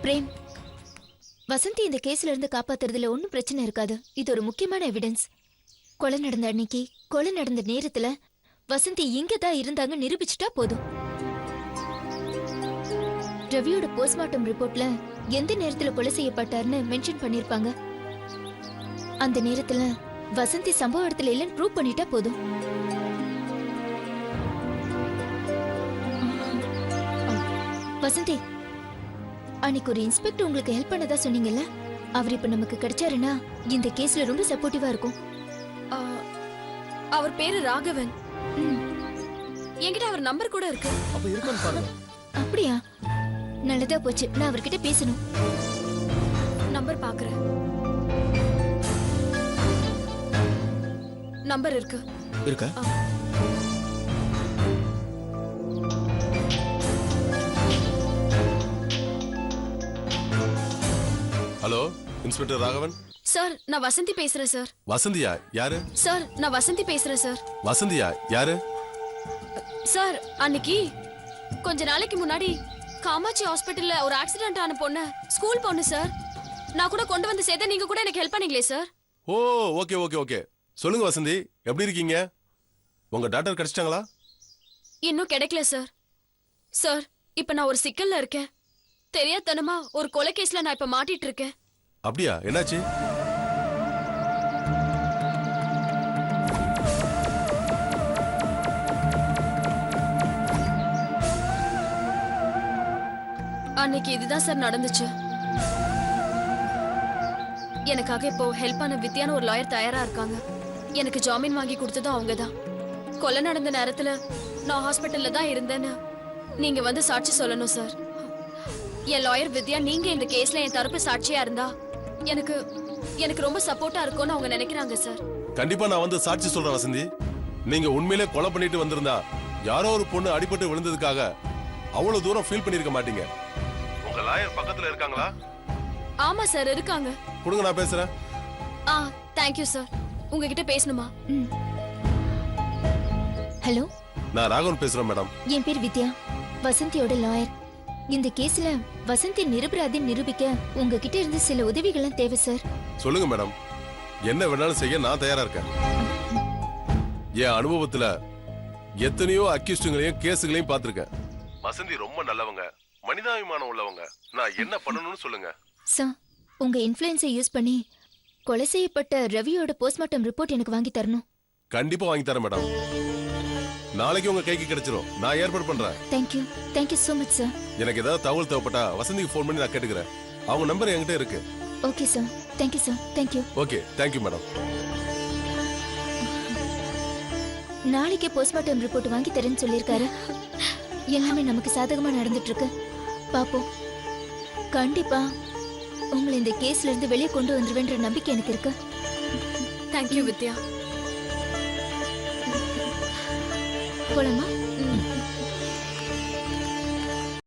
Frame, Vasanthi இந்த கேஸ்ல இருந்து காப்பாத்துறதுல ஒன்னும் பிரச்சனை இருக்காது. இது ஒரு முக்கியமான எவிடன்ஸ். கொலை நடந்த அன்னைக்கு, கொலை நடந்த நேரத்துல வசந்தி இங்கதான் இருந்தாங்க நிரூபிச்சுட்டா போதும். ரவியோட போஸ்ட்மார்ட்டம் ரிப்போர்ட்ல எந்த நேரத்துல கொலை செய்யப்பட்டார்னு மென்ஷன் பண்ணிருப்பாங்க. அந்த நேரத்துல வசந்தி சம்பவ இடத்துல இல்லைன்னு ப்ரூவ் பண்ணிட்டா போதும். வசந்தி, அன்னைக்கு ஒரு இன்ஸ்பெக்டர் உங்களுக்கு ஹெல்ப் பண்ணதா சொன்னீங்கல்ல, அவர் இப்ப நமக்கு கிடைச்சாருன்னா இந்த கேஸ்ல ரொம்ப சப்போர்ட்டிவா இருக்கும். அவர் பேரு ராகவன். என்கிட்ட அவர் நம்பர் கூட இருக்கு. அப்ப இருக்குன்னு பாருங்க. அப்படியா? நல்லதா போச்சு. நான் அவர்கிட்ட பேசணும். நம்பர் பாக்குறேன். நம்பர் இருக்கு. இருக்கா? Hello, inspector Raghavan. சார், நான் வசந்தி பேசுறேன் சார். வசந்தியா? யாரு? சார், நான் வசந்தி பேசுறேன் சார். வசந்தியா? யாரு? சார், அன்னைக்கு கொஞ்ச நாளைக்கு முன்னாடி காமாட்சி ஹாஸ்பிட்டல்ல ஒரு ஆக்சிடென்ட் ஆன பொண்ணு, ஸ்கூல் பொண்ணு சார். நான் கூட கொண்டு வந்து சேர்த்த, நீங்க கூட எனக்கு ஹெல்ப் பண்ணீங்களே சார். ஓ, ஓகே ஓகே ஓகே. சொல்லுங்க வசந்தி, எப்படி இருக்கீங்க? உங்க டாக்டர் கிடைச்சிட்டாங்களா? இன்னும் கிடைக்கல சார். சார், இப்ப நான் ஒரு சிக்கல்ல இருக்கேன். தெரியாதனமா ஒரு கொலை கேஸ்ல நான் இப்ப மாட்டிட்டு இருக்கேன். அப்படியா? என்னாச்சு? அன்னைக்கு இதுதான் சார் நடந்துச்சு. எனக்காக இப்போ ஹெல்ப் பண்ண வித்யான்னு ஒரு லாயர் தயாரா இருக்காங்க. எனக்கு ஜாமீன் வாங்கி கொடுத்ததும் அவங்கதான். கொலை நடந்த நேரத்துல நான் ஹாஸ்பிட்டல்ல தான் இருந்தேன்னு நீங்க வந்து சாட்சி சொல்லணும் சார். என் லாயர் வித்யா, நீங்க இந்த கேஸ்ல என் தரப்பு சாட்சியா இருந்தா எனக்கு எனக்கு ரொம்ப சப்போர்ட்டா இருக்கும்னு அவங்க நினைக்கிறாங்க சார். கண்டிப்பா நான் வந்து சாட்சி சொல்றேன் வசந்தி. நீங்க உண்மையிலே கொலை பண்ணிட்டு வந்திருந்தா யாரோ ஒரு பொண்ணு அடிபட்டு விழுந்ததுக்காக அவ்வளவு தூரம் ஃபீல் பண்ணிருக்க மாட்டீங்க. உங்க லாயர் பக்கத்துல இருக்காங்களா? ஆமா சார், இருக்காங்க. கொடுங்க, நான் பேசுறேன். Thank you sir. உங்ககிட்ட பேசணுமா? ஹலோ, நான் ராகவன் பேசுறேன் மேடம். என் பேர் வித்யா, வசந்தியோட லாயர். இந்த கேஸ்ல வசந்தி நிரபராதி நிரூபிக்க உங்ககிட்ட இருந்து சில உதவிகளும் தேவை சார். சொல்லுங்க மேடம், என்ன வேணாலும் செய்ய நான் தயாரா இருக்கேன். என் அனுபவத்துல எத்தனையோ அக்யூஸ்டுங்களையும் கேஸுகளையும் பார்த்திருக்கேன். வசந்தி ரொம்ப நல்லவங்க, மனிதாபிமானம் உள்ளவங்க. நான் என்ன பண்ணணும்னு சொல்லுங்க சார். உங்க இன்ஃப்ளூயன்ஸை யூஸ் பண்ணி கொலை செய்யப்பட்ட ரவியோட போஸ்ட்மார்ட்டம் ரிப்போர்ட் எனக்கு வாங்கி தரணும். கண்டிப்பா வாங்கி தரேன் மேடம். நாளைக்கு உங்க கைக்கு கிடைச்சிரும். நான் ஏற்பாடு பண்றேன். Thank you, thank you so much sir. எனக்கு ஏதாவது தகவல் தேவைப்பட்டா வசந்திக்கு ஃபோன் பண்ணி நான் கேட்டுக்கிறேன். அவங்க நம்பர் என்கிட்ட இருக்கு. Okay sir. Thank you sir. Thank you. Okay, thank you madam. நாளைக்கே போஸ்ட்மார்ட்டம் ரிப்போர்ட் வாங்கி தரேன்னு சொல்லியிருக்காரு. எல்லாமே நமக்கு சாதகமா நடந்துட்டு இருக்கு. பாப்போம். கண்டிப்பா உங்களை இந்த கேஸ்ல இருந்து வெளியே கொண்டு வந்துருவேன்ற நம்பிக்கை எனக்கு இருக்கு. தேங்க்யூ வித்யா. போலாமா?